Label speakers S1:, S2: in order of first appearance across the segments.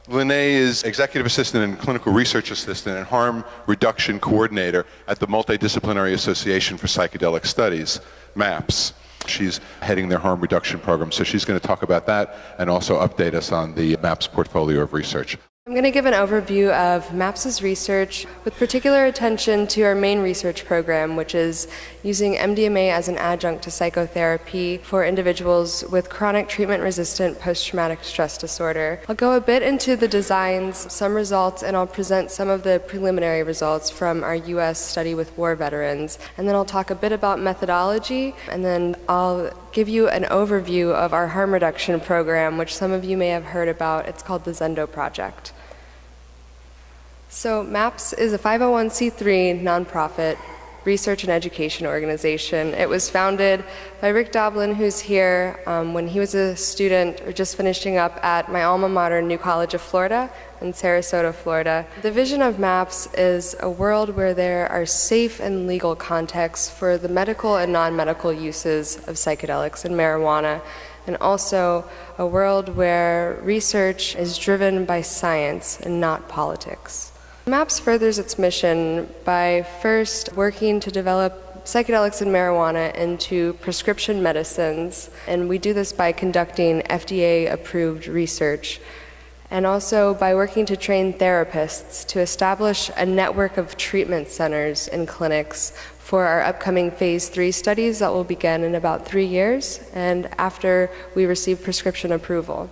S1: LINNAE is Executive Assistant and Clinical Research Assistant and Harm Reduction Coordinator at the Multidisciplinary Association for Psychedelic Studies, MAPS. She's heading their harm reduction program, so she's going to talk about that and also update us on the MAPS portfolio of research.
S2: I'm going to give an overview of MAPS's research with particular attention to our main research program, which is using MDMA as an adjunct to psychotherapy for individuals with chronic treatment-resistant post-traumatic stress disorder. I'll go a bit into the designs, some results, and I'll present some of the preliminary results from our U.S. study with war veterans. And then I'll talk a bit about methodology, and then I'll give you an overview of our harm reduction program, which some of you may have heard about. It's called the Zendo Project. So MAPS is a 501c3 nonprofit research and education organization. It was founded by Rick Doblin, who's here, when he was a student or just finishing up at my alma mater, New College of Florida in Sarasota, Florida. The vision of MAPS is a world where there are safe and legal contexts for the medical and non-medical uses of psychedelics and marijuana, and also a world where research is driven by science and not politics. MAPS furthers its mission by first working to develop psychedelics and marijuana into prescription medicines, and we do this by conducting FDA-approved research, and also by working to train therapists to establish a network of treatment centers and clinics for our upcoming phase 3 studies that will begin in about 3 years, and after we receive prescription approval.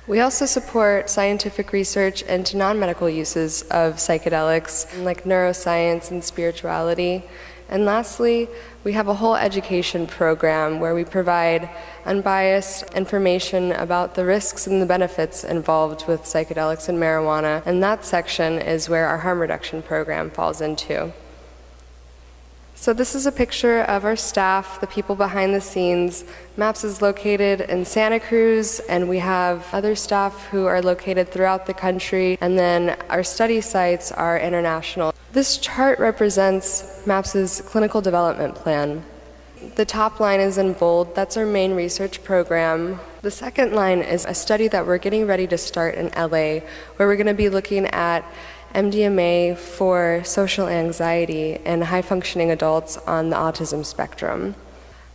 S2: We also support scientific research into non-medical uses of psychedelics, like neuroscience and spirituality. And lastly, we have a whole education program where we provide unbiased information about the risks and the benefits involved with psychedelics and marijuana, and that section is where our harm reduction program falls into. So this is a picture of our staff, the people behind the scenes. MAPS is located in Santa Cruz, and we have other staff who are located throughout the country, and then our study sites are international. This chart represents MAPS's clinical development plan. The top line is in bold. That's our main research program. The second line is a study that we're getting ready to start in LA, where we're going to be looking at MDMA for social anxiety in high-functioning adults on the autism spectrum.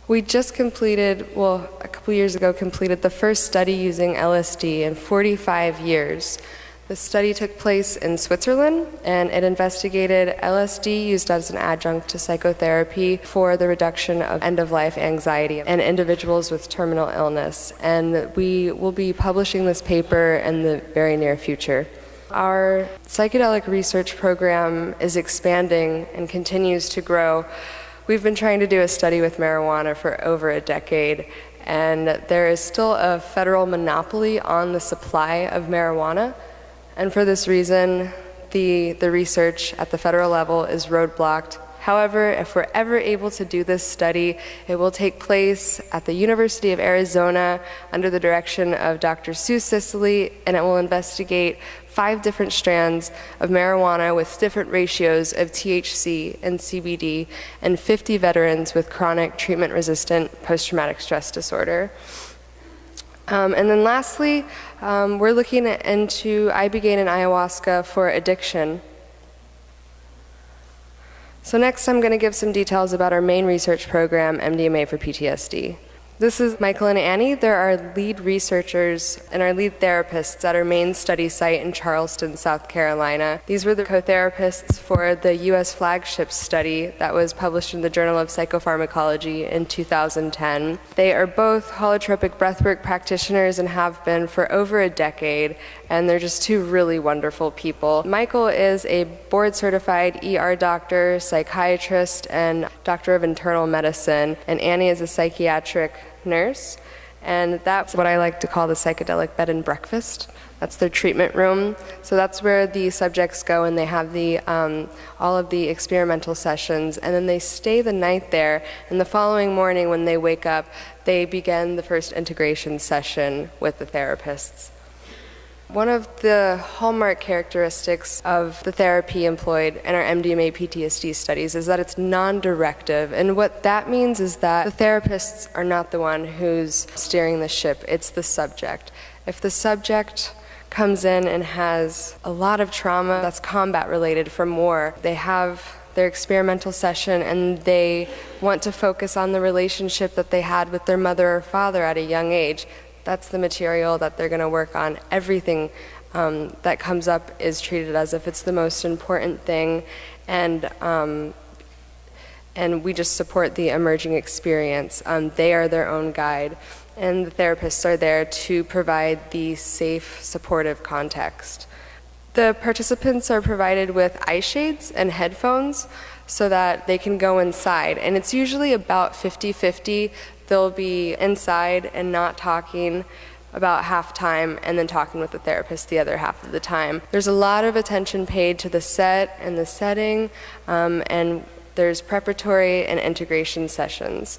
S2: We just completed, well, a couple years ago, completed the first study using LSD in 45 years. The study took place in Switzerland, and it investigated LSD used as an adjunct to psychotherapy for the reduction of end-of-life anxiety in individuals with terminal illness. And we will be publishing this paper in the very near future. Our psychedelic research program is expanding and continues to grow. We've been trying to do a study with marijuana for over a decade, and there is still a federal monopoly on the supply of marijuana, and for this reason, the research at the federal level is roadblocked. However, if we're ever able to do this study, it will take place at the University of Arizona under the direction of Dr. Sue Sicily, and it will investigate 5 different strands of marijuana with different ratios of THC and CBD, and 50 veterans with chronic treatment-resistant post-traumatic stress disorder. And then lastly, we're looking into ibogaine and ayahuasca for addiction. So next I'm going to give some details about our main research program, MDMA for PTSD. This is Michael and Annie. They're our lead researchers and our lead therapists at our main study site in Charleston, South Carolina. These were the co-therapists for the U.S. Flagship Study that was published in the Journal of Psychopharmacology in 2010. They are both holotropic breathwork practitioners and have been for over a decade, and they're just 2 really wonderful people. Michael is a board-certified ER doctor, psychiatrist, and doctor of internal medicine, and Annie is a psychiatric nurse, and that's what I like to call the psychedelic bed and breakfast. That's their treatment room. So that's where the subjects go, and they have the all of the experimental sessions, and then they stay the night there, and the following morning when they wake up, they begin the first integration session with the therapists. One of the hallmark characteristics of the therapy employed in our MDMA PTSD studies is that it's non-directive, and what that means is that the therapists are not the one who's steering the ship, it's the subject. If the subject comes in and has a lot of trauma that's combat related from war. They have their experimental session and they want to focus on the relationship that they had with their mother or father at a young age. That's the material that they're going to work on. Everything that comes up is treated as if it's the most important thing, and we just support the emerging experience. They are their own guide, and the therapists are there to provide the safe, supportive context. The participants are provided with eye shades and headphones so that they can go inside, and it's usually about 50-50. They'll be inside and not talking about half time and then talking with the therapist the other half of the time. There's a lot of attention paid to the set and the setting, and there's preparatory and integration sessions.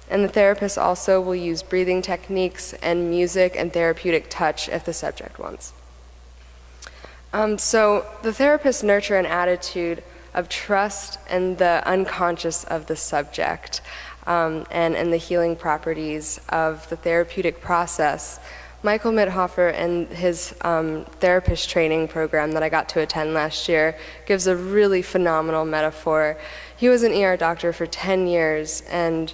S2: And the therapist also will use breathing techniques and music and therapeutic touch if the subject wants. So the therapists nurture an attitude of trust and the unconscious of the subject, and the healing properties of the therapeutic process. Michael Mithofer, in his therapist training program that I got to attend last year, gives a really phenomenal metaphor. He was an ER doctor for 10 years, and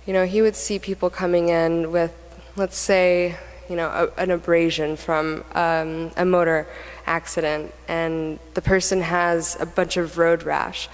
S2: he would see people coming in with, let's say, an abrasion from a motor accident, and the person has a bunch of road rash.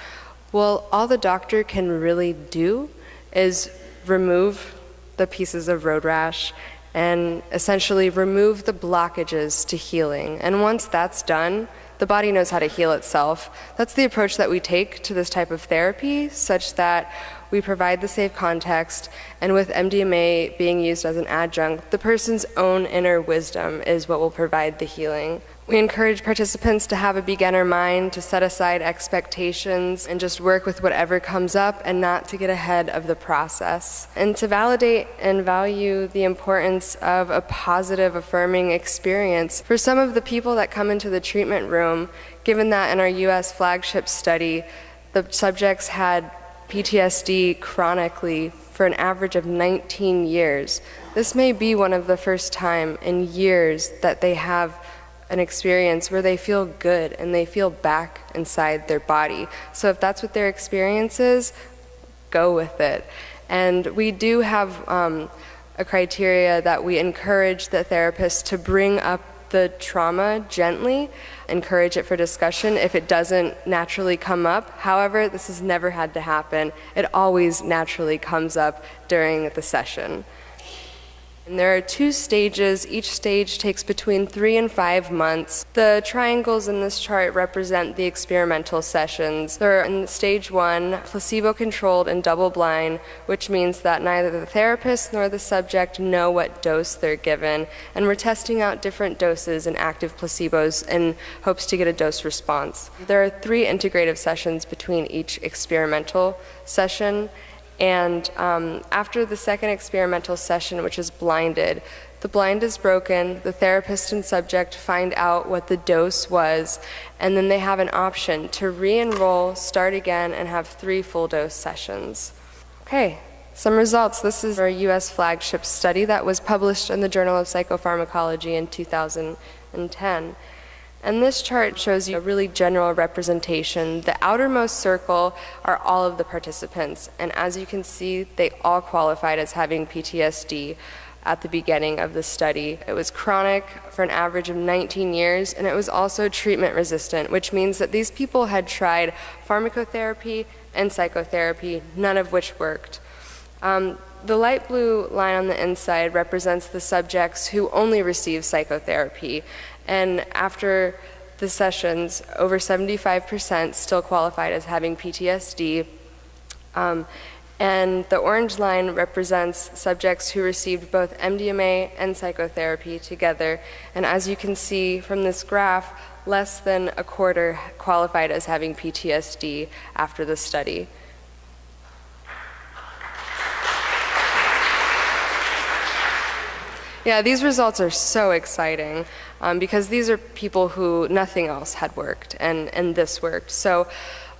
S2: Well, all the doctor can really do is remove the pieces of road rash and essentially remove the blockages to healing. And once that's done, the body knows how to heal itself. That's the approach that we take to this type of therapy, such that we provide the safe context, and with MDMA being used as an adjunct, the person's own inner wisdom is what will provide the healing. We encourage participants to have a beginner mind, to set aside expectations, and just work with whatever comes up and not to get ahead of the process. And to validate and value the importance of a positive, affirming experience. For some of the people that come into the treatment room, given that in our US Flagship Study, the subjects had PTSD chronically for an average of 19 years. This may be one of the first time in years that they have an experience where they feel good and they feel back inside their body. So if that's what their experience is, go with it. And we do have a criteria that we encourage the therapist to bring up the trauma gently, encourage it for discussion if it doesn't naturally come up. However, this has never had to happen. It always naturally comes up during the session. And there are 2 stages. Each stage takes between 3 and 5 months. The triangles in this chart represent the experimental sessions. They're in stage 1, placebo-controlled and double-blind, which means that neither the therapist nor the subject know what dose they're given. And we're testing out different doses and active placebos in hopes to get a dose response. There are 3 integrative sessions between each experimental session. And after the second experimental session, which is blinded, the blind is broken, the therapist and subject find out what the dose was, and then they have an option to re-enroll, start again, and have 3 full dose sessions. Okay, some results. This is our US Flagship Study that was published in the Journal of Psychopharmacology in 2010. And this chart shows you a really general representation. The outermost circle are all of the participants, and as you can see, they all qualified as having PTSD at the beginning of the study. It was chronic for an average of 19 years, and it was also treatment resistant, which means that these people had tried pharmacotherapy and psychotherapy, none of which worked. The light blue line on the inside represents the subjects who only received psychotherapy. And after the sessions, over 75% still qualified as having PTSD. And the orange line represents subjects who received both MDMA and psychotherapy together. And as you can see from this graph, less than a quarter qualified as having PTSD after the study. Yeah, these results are so exciting because these are people who nothing else had worked, and this worked. So,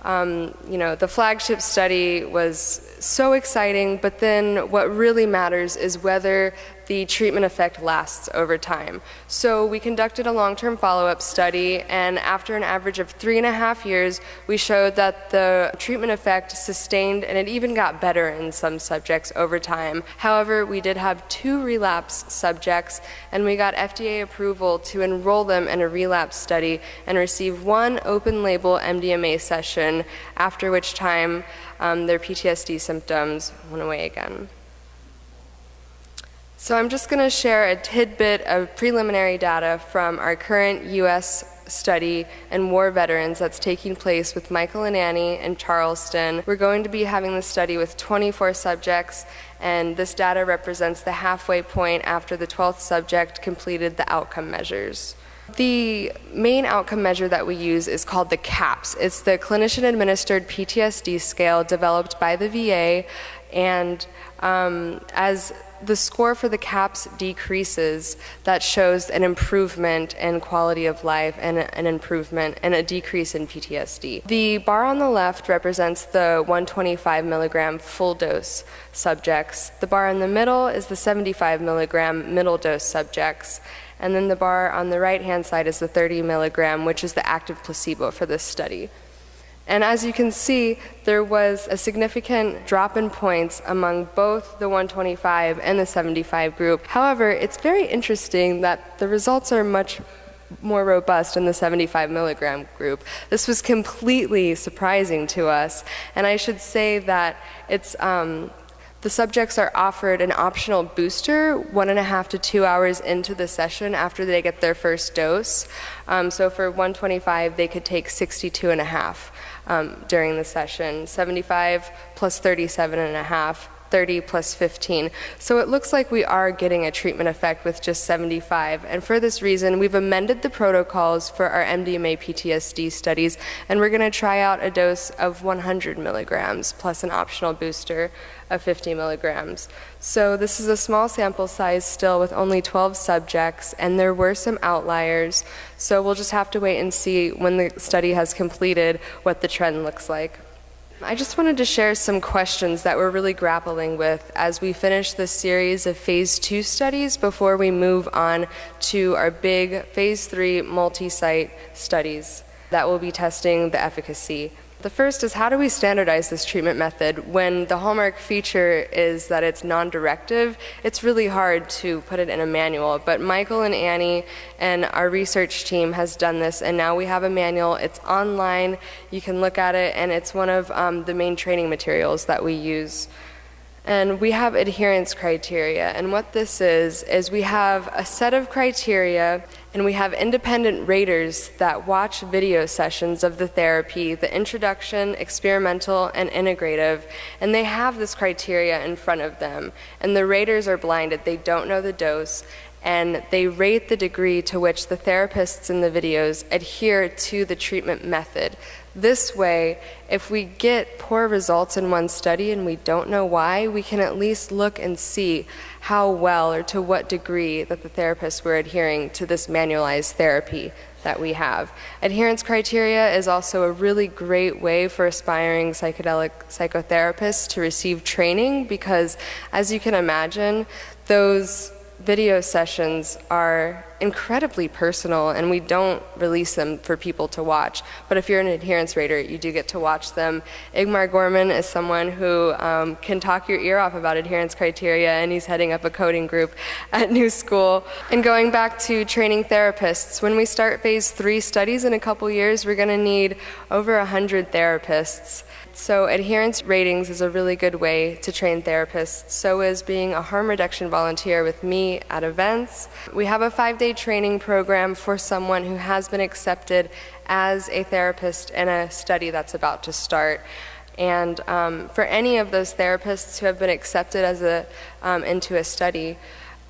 S2: the Flagship Study was so exciting, but then what really matters is whether the treatment effect lasts over time. So we conducted a long-term follow-up study, and after an average of 3.5 years, we showed that the treatment effect sustained, and it even got better in some subjects over time. However, we did have 2 relapse subjects, and we got FDA approval to enroll them in a relapse study and receive 1 open-label MDMA session, after which time their PTSD symptoms went away again. So I'm just going to share a tidbit of preliminary data from our current U.S. study in war veterans that's taking place with Michael and Annie in Charleston. We're going to be having this study with 24 subjects, and this data represents the halfway point after the 12th subject completed the outcome measures. The main outcome measure that we use is called the CAPS. It's the clinician-administered PTSD scale developed by the VA, and as the score for the CAPS decreases, that shows an improvement in quality of life and an improvement and a decrease in PTSD. The bar on the left represents the 125 milligram full dose subjects. The bar in the middle is the 75 milligram middle dose subjects. And then the bar on the right-hand side is the 30 milligram, which is the active placebo for this study. And as you can see, there was a significant drop in points among both the 125 and the 75 group. However, it's very interesting that the results are much more robust in the 75 milligram group. This was completely surprising to us, and I should say that it's the subjects are offered an optional booster 1.5 to 2 hours into the session after they get their first dose. So for 125, they could take 62.5 during the session, 75 plus 37.5, 30 plus 15. So it looks like we are getting a treatment effect with just 75. And for this reason, we've amended the protocols for our MDMA PTSD studies, and we're going to try out a dose of 100 milligrams plus an optional booster of 50 milligrams. So this is a small sample size still with only 12 subjects, and there were some outliers. So we'll just have to wait and see when the study has completed what the trend looks like. I just wanted to share some questions that we're really grappling with as we finish this series of phase 2 studies before we move on to our big phase 3 multi-site studies that will be testing the efficacy. The first is, how do we standardize this treatment method? When the hallmark feature is that it's non-directive, it's really hard to put it in a manual. But Michael and Annie and our research team has done this, and now we have a manual. It's online, you can look at it, and it's one of the main training materials that we use. And we have adherence criteria, and what this is we have a set of criteria, and we have independent raters that watch video sessions of the therapy, the introduction, experimental, and integrative, and they have this criteria in front of them. And the raters are blinded, they don't know the dose, and they rate the degree to which the therapists in the videos adhere to the treatment method. This way, if we get poor results in one study and we don't know why, we can at least look and see how well or to what degree that the therapists were adhering to this manualized therapy that we have. Adherence criteria is also a really great way for aspiring psychedelic psychotherapists to receive training, because as you can imagine, those video sessions are incredibly personal, and we don't release them for people to watch. But if you're an adherence rater, you do get to watch them. Igmar Gorman is someone who can talk your ear off about adherence criteria, and he's heading up a coding group at New School. And going back to training therapists, when we start phase 3 studies in a couple years, we're going to need over 100 therapists. So adherence ratings is a really good way to train therapists. So is being a harm reduction volunteer with me at events. We have a 5-day training program for someone who has been accepted as a therapist in a study that's about to start. And for any of those therapists who have been accepted as into a study,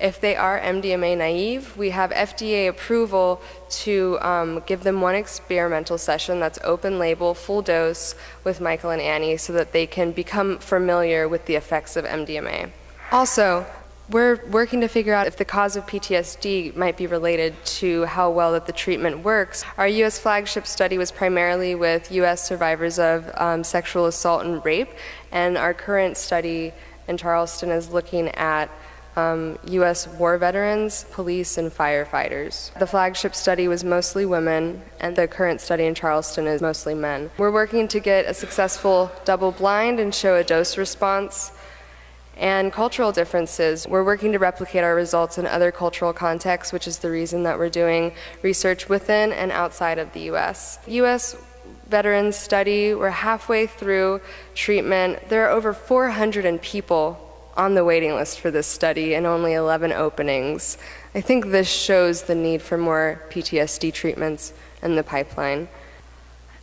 S2: if they are MDMA naive, we have FDA approval to give them one experimental session that's open label, full dose with Michael and Annie, so that they can become familiar with the effects of MDMA. Also, we're working to figure out if the cause of PTSD might be related to how well that the treatment works. Our U.S. flagship study was primarily with U.S. survivors of sexual assault and rape, and our current study in Charleston is looking at U.S. war veterans, police, and firefighters. The Flagship Study was mostly women, and the current study in Charleston is mostly men. We're working to get a successful double-blind and show a dose response. And cultural differences. We're working to replicate our results in other cultural contexts, which is the reason that we're doing research within and outside of the U.S. U.S. Veterans Study, we're halfway through treatment. There are over 400 people on the waiting list for this study and only 11 openings. I think this shows the need for more PTSD treatments in the pipeline.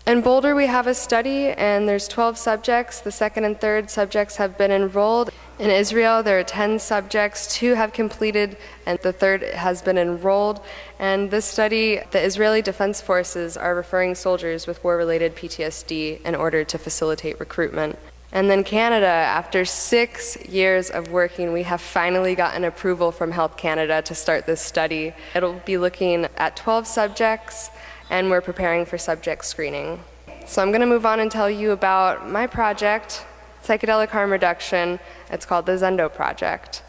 S2: In Boulder, we have a study, and there's 12 subjects. The second and third subjects have been enrolled. In Israel, there are 10 subjects. 2 have completed, and the third has been enrolled. And this study, the Israeli Defense Forces are referring soldiers with war-related PTSD in order to facilitate recruitment. And then Canada, after 6 years of working, we have finally gotten approval from Health Canada to start this study. It'll be looking at 12 subjects, and we're preparing for subject screening. So I'm going to move on and tell you about my project, psychedelic harm reduction. It's called the Zendo Project.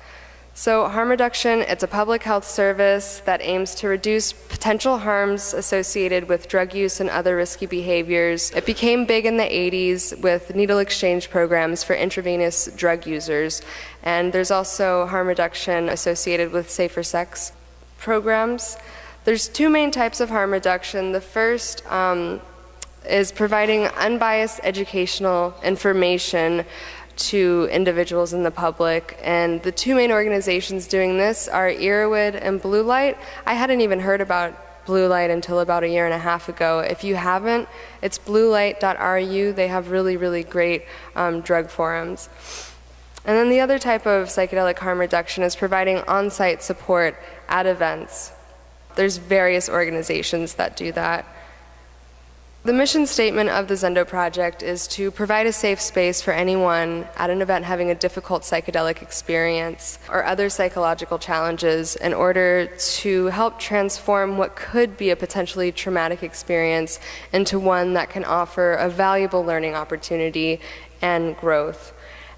S2: So harm reduction, it's a public health service that aims to reduce potential harms associated with drug use and other risky behaviors. It became big in the 80s with needle exchange programs for intravenous drug users. And there's also harm reduction associated with safer sex programs. There's 2 main types of harm reduction. The first is providing unbiased educational information to individuals in the public, and the 2 main organizations doing this are Irwin and Blue Light. I hadn't even heard about Blue Light until about 1.5 years ago. If you haven't, it's bluelight.ru. They have really, really great drug forums. And then the other type of psychedelic harm reduction is providing on-site support at events. There's various organizations that do that. The mission statement of the Zendo Project is to provide a safe space for anyone at an event having a difficult psychedelic experience or other psychological challenges in order to help transform what could be a potentially traumatic experience into one that can offer a valuable learning opportunity and growth,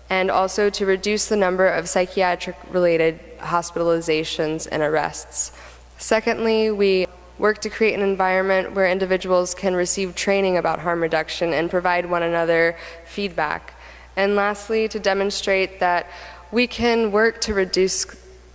S2: and also to reduce the number of psychiatric-related hospitalizations and arrests. Secondly, we work to create an environment where individuals can receive training about harm reduction and provide one another feedback. And lastly, to demonstrate that we can work to reduce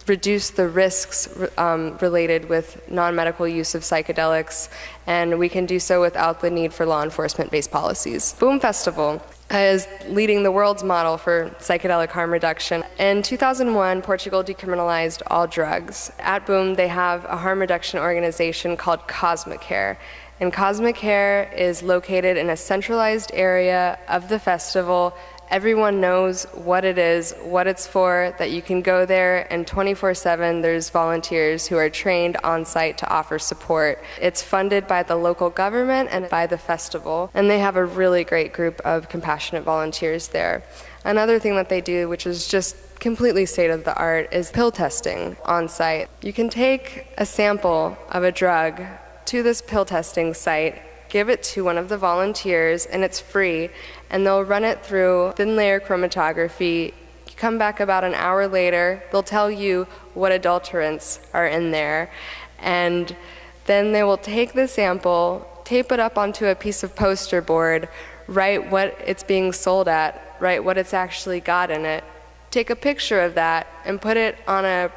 S2: the risks related with non-medical use of psychedelics, and we can do so without the need for law enforcement-based policies. Boom Festival is leading the world's model for psychedelic harm reduction. In 2001, Portugal decriminalized all drugs. At Boom, they have a harm reduction organization called Cosmicare. And Cosmicare is located in a centralized area of the festival. Everyone knows what it is, what it's for, that you can go there, and 24/7 there's volunteers who are trained on site to offer support. It's funded by the local government and by the festival, and they have a really great group of compassionate volunteers there. Another thing that they do, which is just completely state-of-the-art, is pill testing on site. You can take a sample of a drug to this pill testing site, give it to one of the volunteers, and it's free, and they'll run it through thin layer chromatography. You come back about an hour later, they'll tell you what adulterants are in there, and then they will take the sample, tape it up onto a piece of poster board, write what it's being sold at, write what it's actually got in it, take a picture of that, and put it on a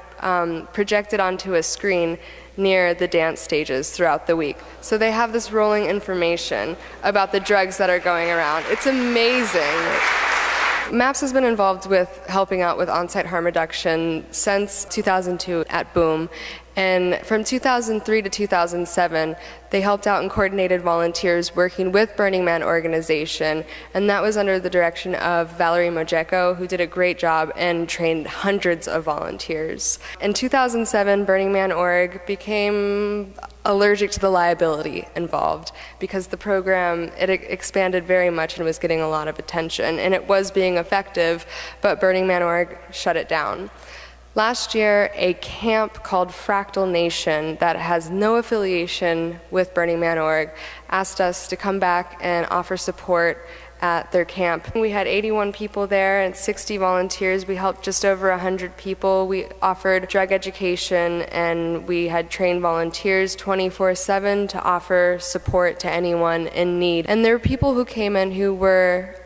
S2: projected onto a screen near the dance stages throughout the week. So they have this rolling information about the drugs that are going around. It's amazing. MAPS has been involved with helping out with on-site harm reduction since 2002 at Boom. And from 2003 to 2007, they helped out and coordinated volunteers working with Burning Man organization. And that was under the direction of Valerie Mojeko, who did a great job and trained hundreds of volunteers. In 2007, Burning Man org became allergic to the liability involved because the program, it expanded very much and was getting a lot of attention. And it was being effective, but Burning Man org shut it down. Last year, a camp called Fractal Nation that has no affiliation with Burning Man org asked us to come back and offer support at their camp. We had 81 people there and 60 volunteers. We helped just over 100 people. We offered drug education, and we had trained volunteers 24/7 to offer support to anyone in need. And there were people who came in who were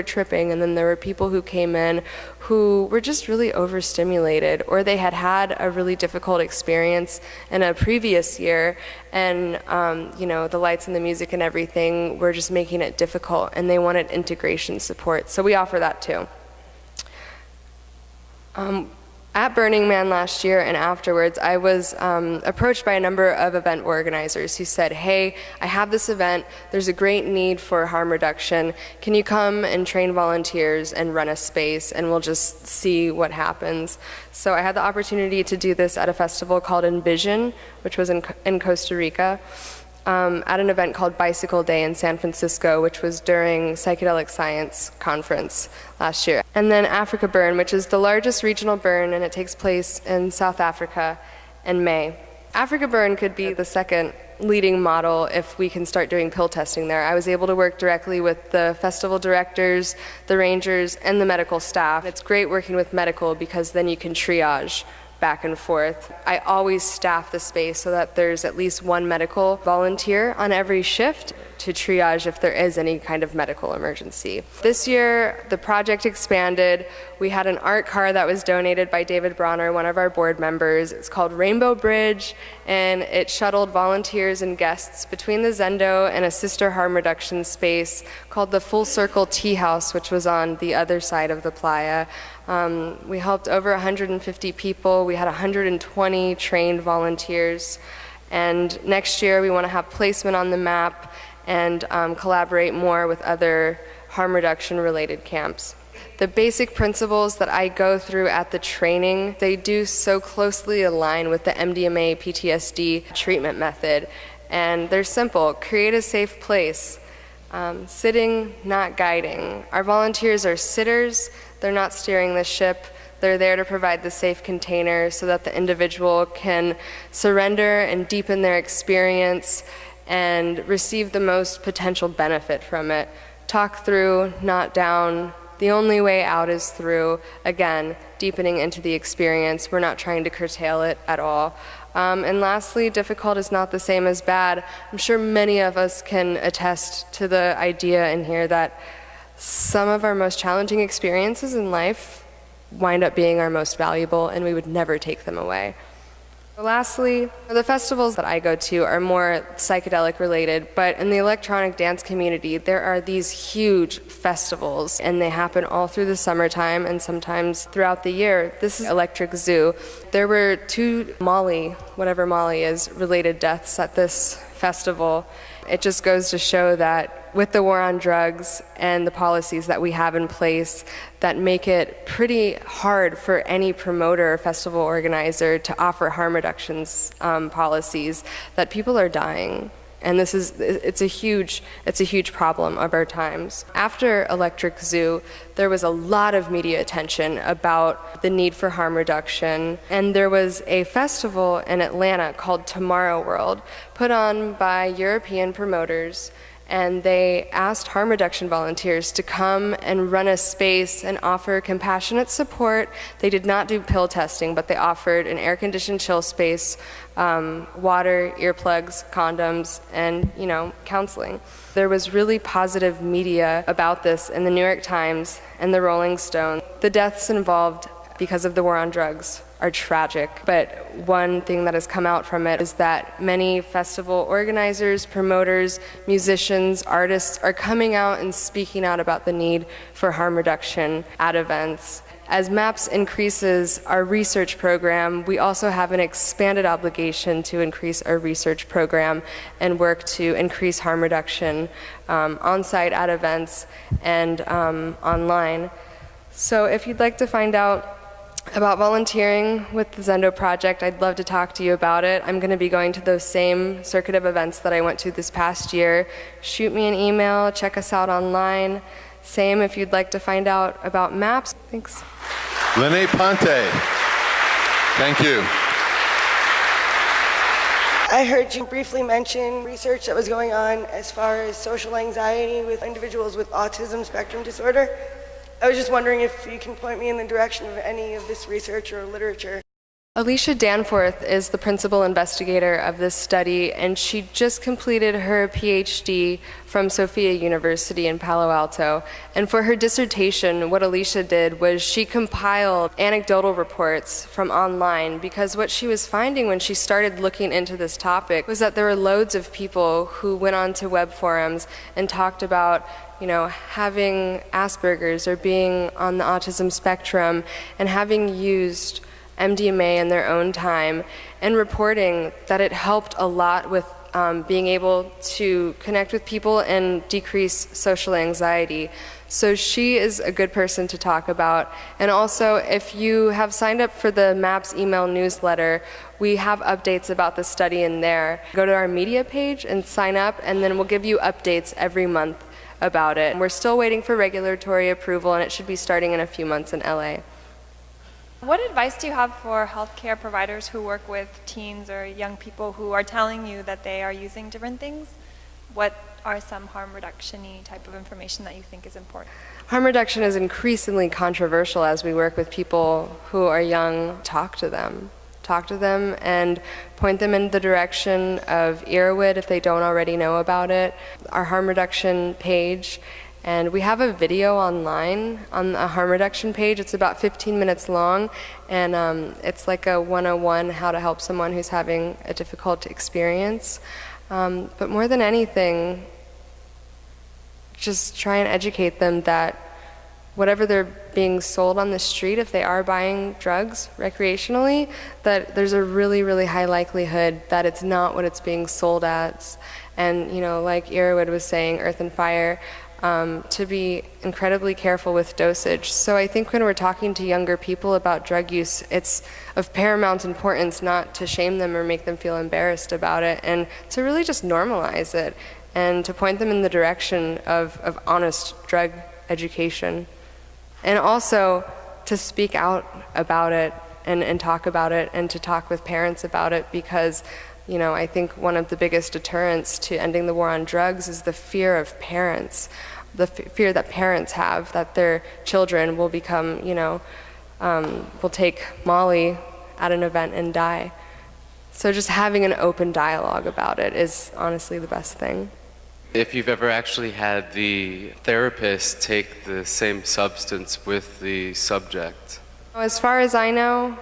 S2: tripping, and then there were people who came in who were just really overstimulated, or they had had a really difficult experience in a previous year, and the lights and the music and everything were just making it difficult, and they wanted integration support. So we offer that too. At Burning Man last year and afterwards, I was approached by a number of event organizers who said, hey, I have this event, there's a great need for harm reduction, can you come and train volunteers and run a space, and we'll just see what happens. So I had the opportunity to do this at a festival called Envision, which was in Costa Rica, at an event called Bicycle Day in San Francisco, which was during Psychedelic Science Conference last year. And then Africa Burn, which is the largest regional burn, and it takes place in South Africa in May. Africa Burn could be the second leading model if we can start doing pill testing there. I was able to work directly with the festival directors, the rangers, and the medical staff. It's great working with medical because then you can triage back and forth. I always staff the space so that there's at least one medical volunteer on every shift to triage if there is any kind of medical emergency. This year, the project expanded. We had an art car that was donated by David Bronner, one of our board members. It's called Rainbow Bridge, and it shuttled volunteers and guests between the Zendo and a sister harm reduction space called the Full Circle Tea House, which was on the other side of the playa. We helped over 150 people. We had 120 trained volunteers. And next year, we want to have placement on the map and collaborate more with other harm reduction related camps. The basic principles that I go through at the training, they do so closely align with the MDMA PTSD treatment method. And they're simple: create a safe place. Sitting, not guiding. Our volunteers are sitters. They're not steering the ship. They're there to provide the safe container so that the individual can surrender and deepen their experience and receive the most potential benefit from it. Talk through, not down. The only way out is through. Again, deepening into the experience. We're not trying to curtail it at all. And lastly, difficult is not the same as bad. I'm sure many of us can attest to the idea in here that some of our most challenging experiences in life wind up being our most valuable, and we would never take them away. Lastly, the festivals that I go to are more psychedelic related, but in the electronic dance community, there are these huge festivals, and they happen all through the summertime and sometimes throughout the year. This is Electric Zoo. There were 2 Molly, whatever Molly is, related deaths at this festival. It just goes to show that with the war on drugs and the policies that we have in place that make it pretty hard for any promoter or festival organizer to offer harm reductions policies, that people are dying. And it's a huge problem of our times. After Electric Zoo, there was a lot of media attention about the need for harm reduction. And there was a festival in Atlanta called Tomorrowworld, put on by European promoters. And they asked harm reduction volunteers to come and run a space and offer compassionate support. They did not do pill testing, but they offered an air-conditioned chill space, water, earplugs, condoms, and counseling. There was really positive media about this in the New York Times and the Rolling Stone. The deaths involved because of the war on drugs are tragic, but one thing that has come out from it is that many festival organizers, promoters, musicians, artists are coming out and speaking out about the need for harm reduction at events. As MAPS increases our research program, we also have an expanded obligation to increase our research program and work to increase harm reduction on-site at events and online. So if you'd like to find out about volunteering with the Zendo Project, I'd love to talk to you about it. I'm going to be going to those same circuit of events that I went to this past year. Shoot me an email, check us out online. Same if you'd like to find out about MAPS. Thanks.
S1: LINNAE Ponte, thank you.
S3: I heard you briefly mention research that was going on as far as social anxiety with individuals with autism spectrum disorder. I was just wondering if you can point me in the direction of any of this research or literature.
S2: Alicia Danforth is the principal investigator of this study, and she just completed her PhD from Sophia University in Palo Alto. And for her dissertation, what Alicia did was she compiled anecdotal reports from online, because what she was finding when she started looking into this topic was that there were loads of people who went onto web forums and talked about having Asperger's or being on the autism spectrum and having used MDMA in their own time, and reporting that it helped a lot with being able to connect with people and decrease social anxiety. So she is a good person to talk about. And also, if you have signed up for the MAPS email newsletter, we have updates about the study in there. Go to our media page and sign up, and then we'll give you updates every month about it. We're still waiting for regulatory approval, and it should be starting in a few months in LA.
S4: What advice do you have for healthcare providers who work with teens or young people who are telling you that they are using different things? What are some harm reduction-y type of information that you think is important?
S2: Harm reduction is increasingly controversial as we work with people who are young. Talk to them. Talk to them and point them in the direction of Irwin if they don't already know about it, our harm reduction page. And we have a video online on the harm reduction page. It's about 15 minutes long, and it's like a 101 how to help someone who's having a difficult experience. But more than anything, just try and educate them that whatever they're being sold on the street, if they are buying drugs recreationally, that there's a really, really high likelihood that it's not what it's being sold as. And like Irwin was saying, Earth and Fire, to be incredibly careful with dosage. So I think when we're talking to younger people about drug use, it's of paramount importance not to shame them or make them feel embarrassed about it, and to really just normalize it and to point them in the direction of honest drug education. And also to speak out about it and talk about it, and to talk with parents about it, because I think one of the biggest deterrents to ending the war on drugs is the fear of parents, the fear that parents have that their children will become, will take Molly at an event and die. So just having an open dialogue about it is honestly the best thing.
S5: If you've ever actually had the therapist take the same substance with the subject.
S2: As far as I know,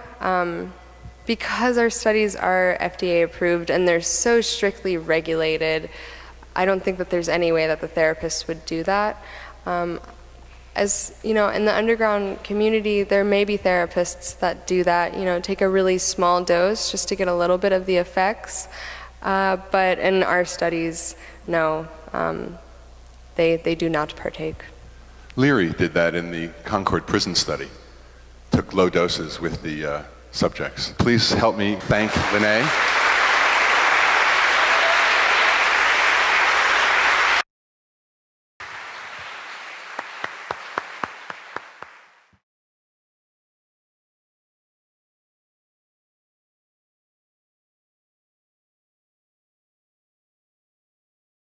S2: because our studies are FDA approved and they're so strictly regulated, I don't think that there's any way that the therapist would do that. As in the underground community, there may be therapists that do that, take a really small dose just to get a little bit of the effects. But in our studies, no, they do not partake.
S1: Leary did that in the Concord prison study. Took low doses with the subjects. Please help me thank LINNAE.